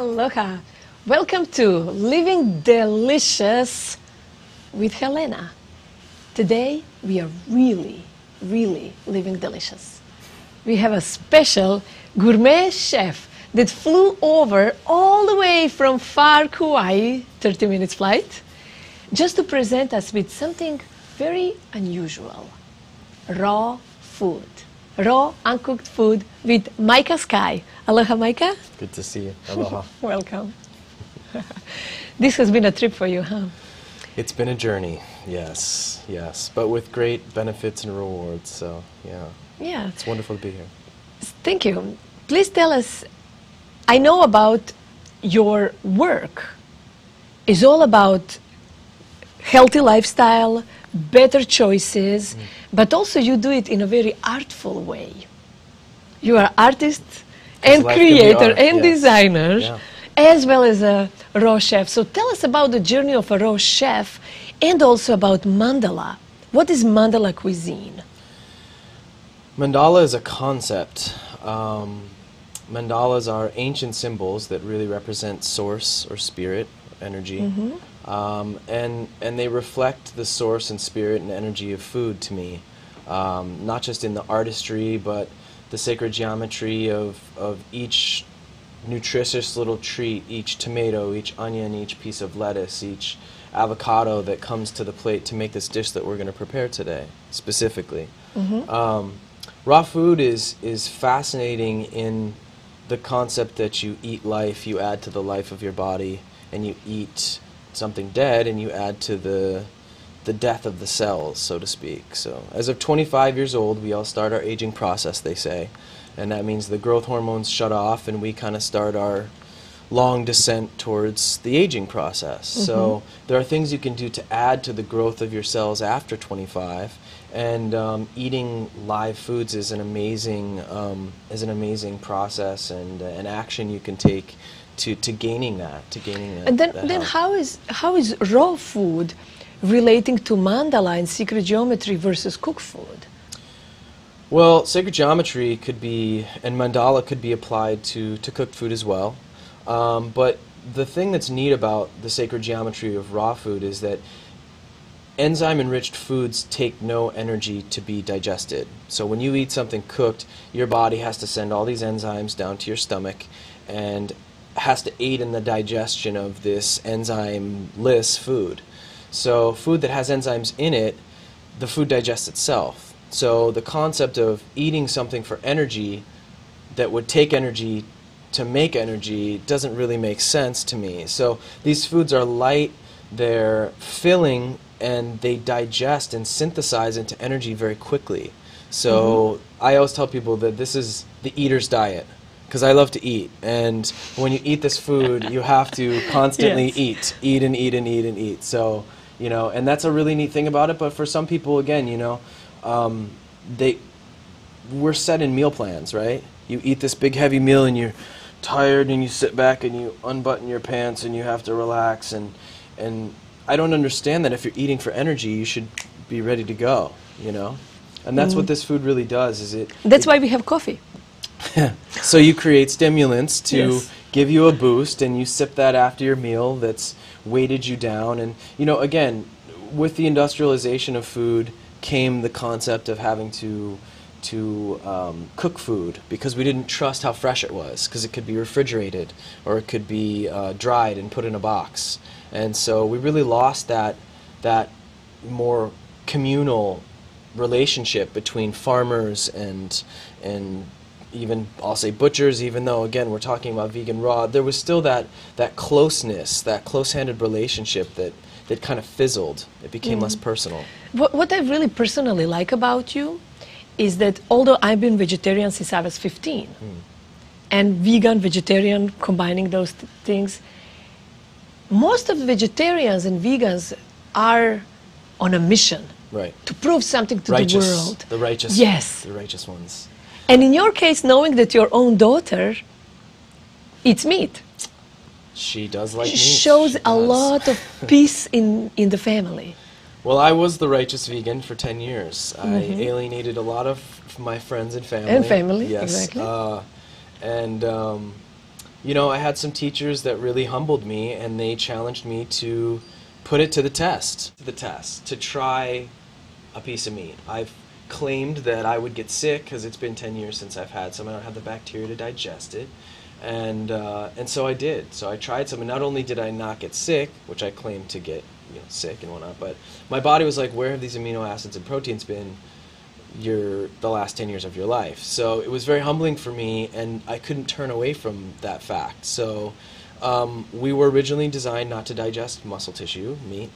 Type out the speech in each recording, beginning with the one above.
Aloha! Welcome to Living Delicious with Helena. Today we are really living delicious. We have a special gourmet chef that flew over all the way from far Kauai, 30 minutes flight, just to present us with something very unusual. Raw food. Raw, uncooked food with Micah Skye. Aloha, Micah. Good to see you. Aloha. Welcome. This has been a trip for you, huh? It's been a journey, yes, but with great benefits and rewards, so yeah. It's wonderful to be here. Thank you. Please tell us, I know about your work is all about healthy lifestyle, better choices, but also you do it in a very artful way. You are artist and creator and designer, as well as a raw chef. So tell us about the journey of a raw chef and also about mandala. What is mandala cuisine? Mandala is a concept. Mandalas are ancient symbols that really represent source or spirit, energy. And they reflect the source and spirit and energy of food to me, not just in the artistry, but the sacred geometry of each nutritious little treat, each tomato, each onion, each piece of lettuce, each avocado that comes to the plate to make this dish that we're going to prepare today, specifically. Raw food is fascinating in the concept that you eat life, you add to the life of your body, and you eat something dead and you add to the death of the cells, so to speak. So as of 25 years old, we all start our aging process, they say, and that means the growth hormones shut off and we kind of start our long descent towards the aging process. So there are things you can do to add to the growth of your cells after 25, and eating live foods is an amazing process and an action you can take to gaining that. And then how is raw food relating to mandala and sacred geometry versus cooked food? Well, sacred geometry could be, and mandala could be applied to cooked food as well. But the thing that's neat about the sacred geometry of raw food is that enzyme-enriched foods take no energy to be digested. So when you eat something cooked, your body has to send all these enzymes down to your stomach and has to aid in the digestion of this enzyme-less food. So food that has enzymes in it, the food digests itself. So the concept of eating something for energy that would take energy to make energy doesn't really make sense to me. So these foods are light, they're filling, and they digest and synthesize into energy very quickly. So I always tell people that this is the eater's diet, because I love to eat, and when you eat this food, you have to constantly eat and eat and eat and eat. So, you know, and that's a really neat thing about it. But for some people, again, you know, we're set in meal plans, right? You eat this big heavy meal and you're tired and you sit back and you unbutton your pants and you have to relax, and I don't understand that if you're eating for energy, you should be ready to go, you know? And that's what this food really does, is it... That's why we have coffee. So you create stimulants to give you a boost, and you sip that after your meal that's weighted you down. And, you know, again, with the industrialization of food came the concept of having to cook food, because we didn't trust how fresh it was, because it could be refrigerated or it could be dried and put in a box. And so we really lost that more communal relationship between farmers and even, I'll say, butchers, even though, again, we're talking about vegan raw. There was still that closeness, that close-handed relationship that kind of fizzled. It became less personal. What I really personally like about you is that although I've been vegetarian since I was 15, and vegan, vegetarian, combining those things, most of the vegetarians and vegans are on a mission to prove something to the world. The righteous. Yes. The righteous ones. And in your case, knowing that your own daughter eats meat, she does like meat. Shows a lot of peace in the family. Well, I was the righteous vegan for 10 years. I alienated a lot of my friends and family. And family, yes. exactly. And you know, I had some teachers that really humbled me, and they challenged me to put it to the test, to try a piece of meat. I've claimed that I would get sick because it's been 10 years since I've had some. I don't have the bacteria to digest it. And so I did. So I tried some, and not only did I not get sick, which I claimed to get, you know, sick and whatnot, but my body was like, where have these amino acids and proteins been the last 10 years of your life? So it was very humbling for me, and I couldn't turn away from that fact. So we were originally designed not to digest muscle tissue, meat,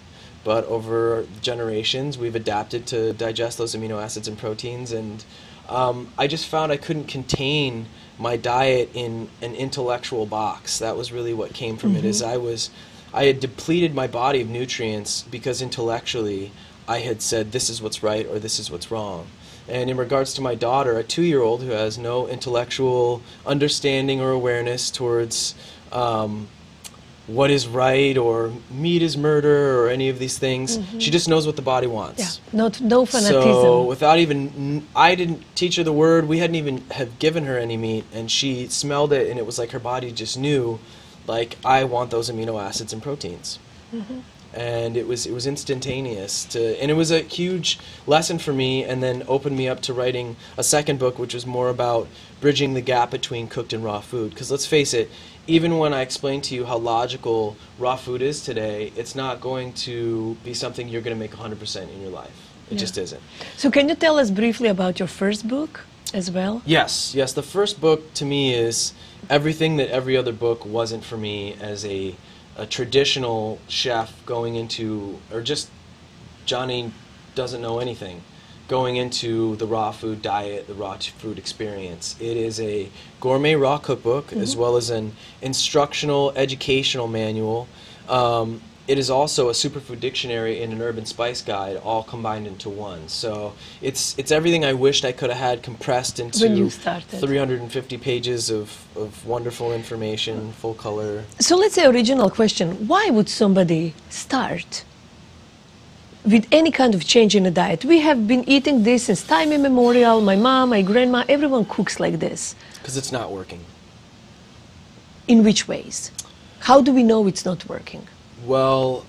but over generations we've adapted to digest those amino acids and proteins, and I just found I couldn't contain my diet in an intellectual box. That was really what came from it, is I had depleted my body of nutrients because intellectually I had said this is what's right or this is what's wrong. And in regards to my daughter, a 2-year-old who has no intellectual understanding or awareness towards what is right or meat is murder or any of these things, she just knows what the body wants. Yeah, no fanatism. So without even, I didn't teach her the word, we hadn't even have given her any meat, and she smelled it, and it was like her body just knew, like, I want those amino acids and proteins. And it was instantaneous, and it was a huge lesson for me, and then opened me up to writing a second book, which was more about bridging the gap between cooked and raw food. Because let's face it, even when I explain to you how logical raw food is today, it's not going to be something you're going to make 100% in your life. It just isn't. So can you tell us briefly about your first book as well? Yes. The first book to me is everything that every other book wasn't for me as a traditional chef going into, or just Johnny doesn't know anything, going into the raw food diet, the raw food experience. It is a gourmet raw cookbook as well as an instructional, educational manual. It is also a superfood dictionary and an urban spice guide, all combined into one. So it's everything I wished I could have had compressed into 350 pages of wonderful information, full color. So let's say original question, why would somebody start with any kind of change in a diet? We have been eating this since time immemorial. My mom, my grandma, everyone cooks like this. Because it's not working. In which ways? How do we know it's not working? Well,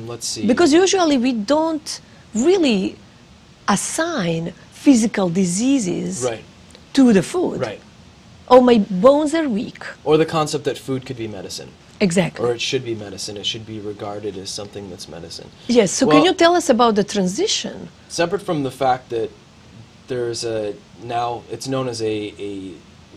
let's see. Because usually we don't really assign physical diseases to the food. Right. Oh, my bones are weak. Or the concept that food could be medicine. Exactly. Or it should be medicine. It should be regarded as something that's medicine. Yes. So can you tell us about the transition? Separate from the fact that there's now it's known as a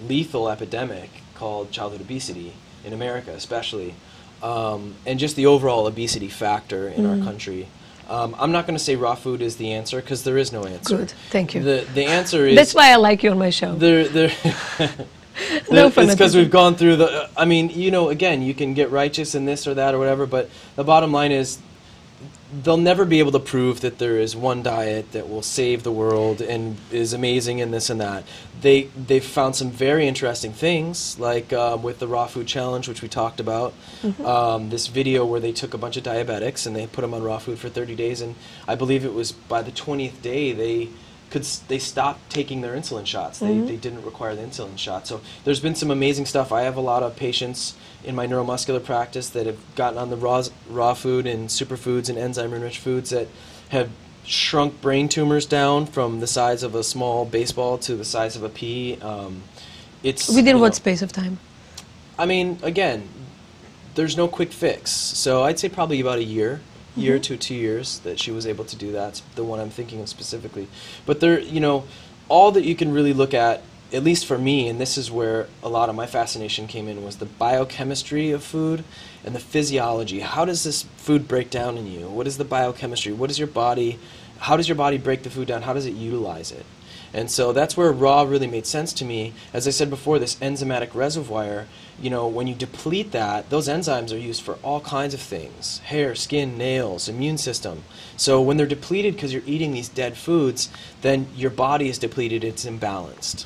lethal epidemic called childhood obesity in America especially, and just the overall obesity factor in our country. I'm not going to say raw food is the answer, because there is no answer. Good, thank you. The answer is... That's why I like you on my show. It's because we've gone through the... I mean, you know, again, you can get righteous in this or that or whatever, but the bottom line is they'll never be able to prove that there is one diet that will save the world and is amazing and this and that. They've found some very interesting things, like with the Raw Food Challenge, which we talked about. This video where they took a bunch of diabetics and they put them on raw food for 30 days, and I believe it was by the 20th day they stopped taking their insulin shots. They didn't require the insulin shot. So there's been some amazing stuff. I have a lot of patients in my neuromuscular practice that have gotten on the raw food and superfoods and enzyme-enriched foods that have shrunk brain tumors down from the size of a small baseball to the size of a pea. It's within what space of time? I mean, again, there's no quick fix. So I'd say probably about a year to 2 years that she was able to do that. It's the one I'm thinking of specifically. But there, you know, all that you can really look at least for me, and this is where a lot of my fascination came in, was the biochemistry of food and the physiology. How does this food break down in you? What is the biochemistry? What is your body? How does your body break the food down? How does it utilize it? And so that's where raw really made sense to me. As I said before, this enzymatic reservoir, you know, when you deplete that, those enzymes are used for all kinds of things: hair, skin, nails, immune system. So when they're depleted because you're eating these dead foods, then your body is depleted, it's imbalanced.